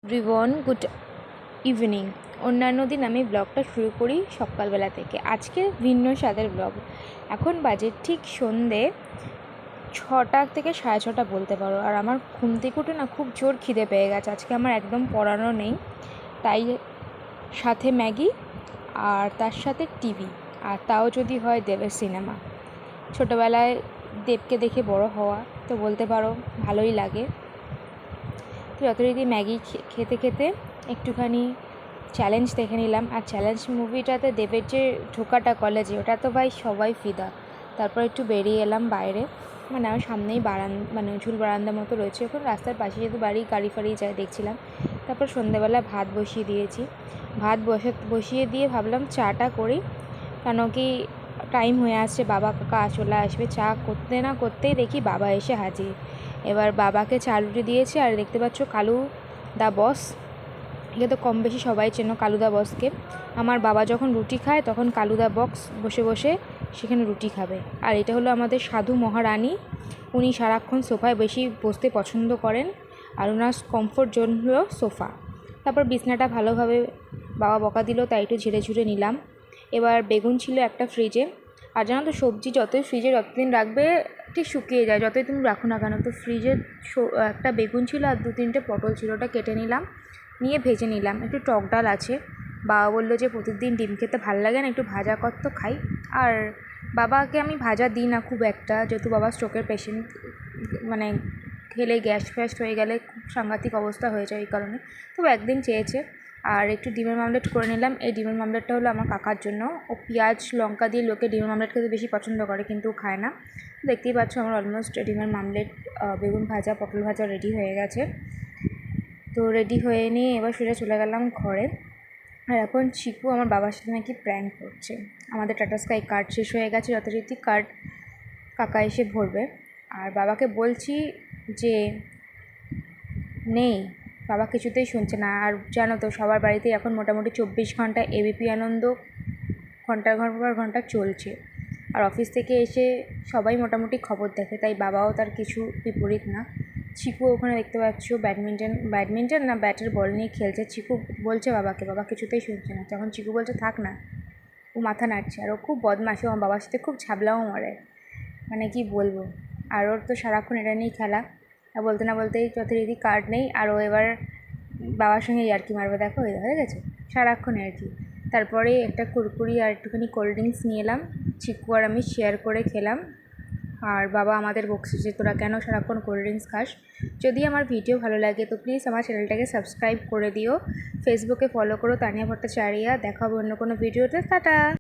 Everyone, good evening. অন্যান্য দিন আমি ব্লগটা শুরু করি সকালবেলা থেকে। আজকে ভিন্ন স্বাদের ব্লগ। এখন বাজে ঠিক সন্ধে 6টা থেকে 6:30 বলতে পারো। আর আমার ঘুম থেকে উঠে না খুব জোর খিদে পেয়ে গেছে। আজকে আমার একদম পড়ানো নেই, তাই সাথে ম্যাগি আর তার সাথে টিভি, আর তাও যদি হয় দেবের সিনেমা। ছোটোবেলায় দেবকে দেখে বড় হওয়া, তো বলতে পারো ভালোই লাগে। তো যথারীতি ম্যাগি খেতে খেতে একটুখানি চ্যালেঞ্জ দেখে নিলাম। আর চ্যালেঞ্জ মুভিটাতে দেবের যে ঢোকাটা কলেজে, ওটা তো ভাই সবাই ফিদা। তারপর একটু বেরিয়ে এলাম বাইরে, মানে আমার সামনেই ঝুল বারান্দা মতো রয়েছে, এখন রাস্তার পাশে যেহেতু বাড়ি, গাড়ি ফাড়ি যায় দেখছিলাম। তারপর সন্ধ্যেবেলা ভাত বসিয়ে দিয়েছি। ভাত বসিয়ে দিয়ে ভাবলাম চাটা করি, কেন কি টাইম হয়ে আসছে, বাবা কাকা চলে আসবে। চা করতে না করতেই দেখি বাবা এসে হাজির। এবার বাবাকে চা রুটি দিয়েছে। আর দেখতে পাচ্ছ কালু দা বস, একে তো কম বেশি সবাই চেনো কালু দা বসকে। আমার বাবা যখন রুটি খায় তখন কালু দা বক্স বসে বসে সেখানে রুটি খাবে। আর এটা হলো আমাদের সাধু মহারানী, উনি সারাক্ষণ সোফায় বেশি বসতে পছন্দ করেন, আর ওনার কমফোর্ট জোন হলো সোফা। তারপর বিছনাটা ভালোভাবে বাবা বকা দিল, তাই একটু ঝেড়ে ঝুড়ে নিলাম। এবার বেগুন ছিল একটা ফ্রিজে। আর জানো তো সবজি যতই ফ্রিজে যতদিন রাখবে ঠিক শুকিয়ে যায়, যতই তুমি রাখো না কেন। তো ফ্রিজে একটা বেগুন ছিল আর 2-3টে পটল ছিল, ওটা কেটে নিলাম, নিয়ে ভেজে নিলাম। একটু টক ডাল আছে। বাবা বললো যে প্রতিদিন ডিম খেতে ভালো লাগে না, একটু ভাজা কর তো খাই। আর বাবাকে আমি ভাজা দিই না খুব একটা, যেহেতু বাবা স্ট্রোকের পেশেন্ট, মানে খেলে গ্যাস ফ্যাস হয়ে গেলে খুব সাংঘাতিক অবস্থা হয়ে যায় এই কারণে। তবে একদিন চেয়েছে। আর একটু ডিমের মামলেট করে নিলাম। এই ডিমের মামলেটটা হলো আমার কাকার জন্য। ও পেঁয়াজ লঙ্কা দিয়ে লোকে ডিমের মামলেট খেতে বেশি পছন্দ করে, কিন্তু খায় না। দেখতেই পাচ্ছ আমার অলমোস্ট ডিমের মামলেট, বেগুন ভাজা, পটল ভাজা রেডি হয়ে গেছে। তো রেডি হয়ে নিয়ে এবার সোজা চলে গেলাম ঘরে। আর এখন চিকু আমার বাবার সাথে নাকি প্র্যাঙ্ক করছে। আমাদের টাটা স্কাই কার্ড শেষ হয়ে গেছে, যথারীতি কার্ড কাকা এসে ভরবে। আর বাবাকে বলছি যে নেই, বাবা কিছুতেই শুনছে না। আর জানো তো সবার বাড়িতেই এখন মোটামুটি 24 ঘন্টা এবিপি আনন্দ ঘন্টার পর ঘন্টা চলছে। আর অফিস থেকে এসে সবাই মোটামুটি খবর দেখে, তাই বাবাও তার কিছু বিপরীত না। চিকু ওখানে দেখতে পাচ্ছ ব্যাডমিন্টন না ব্যাটের বল নিয়ে খেলছে। চিকু বলছে বাবাকে, বাবা কিছুতেই শুনছে না। তখন চিকু বলছে থাক না, ও মাথা নাড়ছে। আর ও খুব বদমাশ, আমার বাবার সাথে খুব ঝাবলাও মারে, মানে কি বলবো। আর ওর তো সারাক্ষণ এটা নিয়েই খেলা। আর বলতে না বলতেই যথারীতি কার্ড নেই, আর ও এবার বাবার সঙ্গে ইয়ার্কি মারবে। দেখো হয়ে গেছে সারাক্ষণ ইয়ার্কি। তারপরে একটা কুরকুরি আর একটুখানি কোল্ড ড্রিঙ্কস নিয়ে এলাম, চিকু আর আমি শেয়ার করে খেলাম। আর বাবা আমাদের বকছে যে তোরা কেন সারাক্ষণ কোল্ড ড্রিঙ্কস খাস। যদি আমার ভিডিও ভালো লাগে তো প্লিজ আমার চ্যানেলটাকে সাবস্ক্রাইব করে দিও, ফেসবুকে ফলো করো তানিয়া ভট্টাচার্য। দেখা হবে অন্য কোনো ভিডিওতে। টাটা।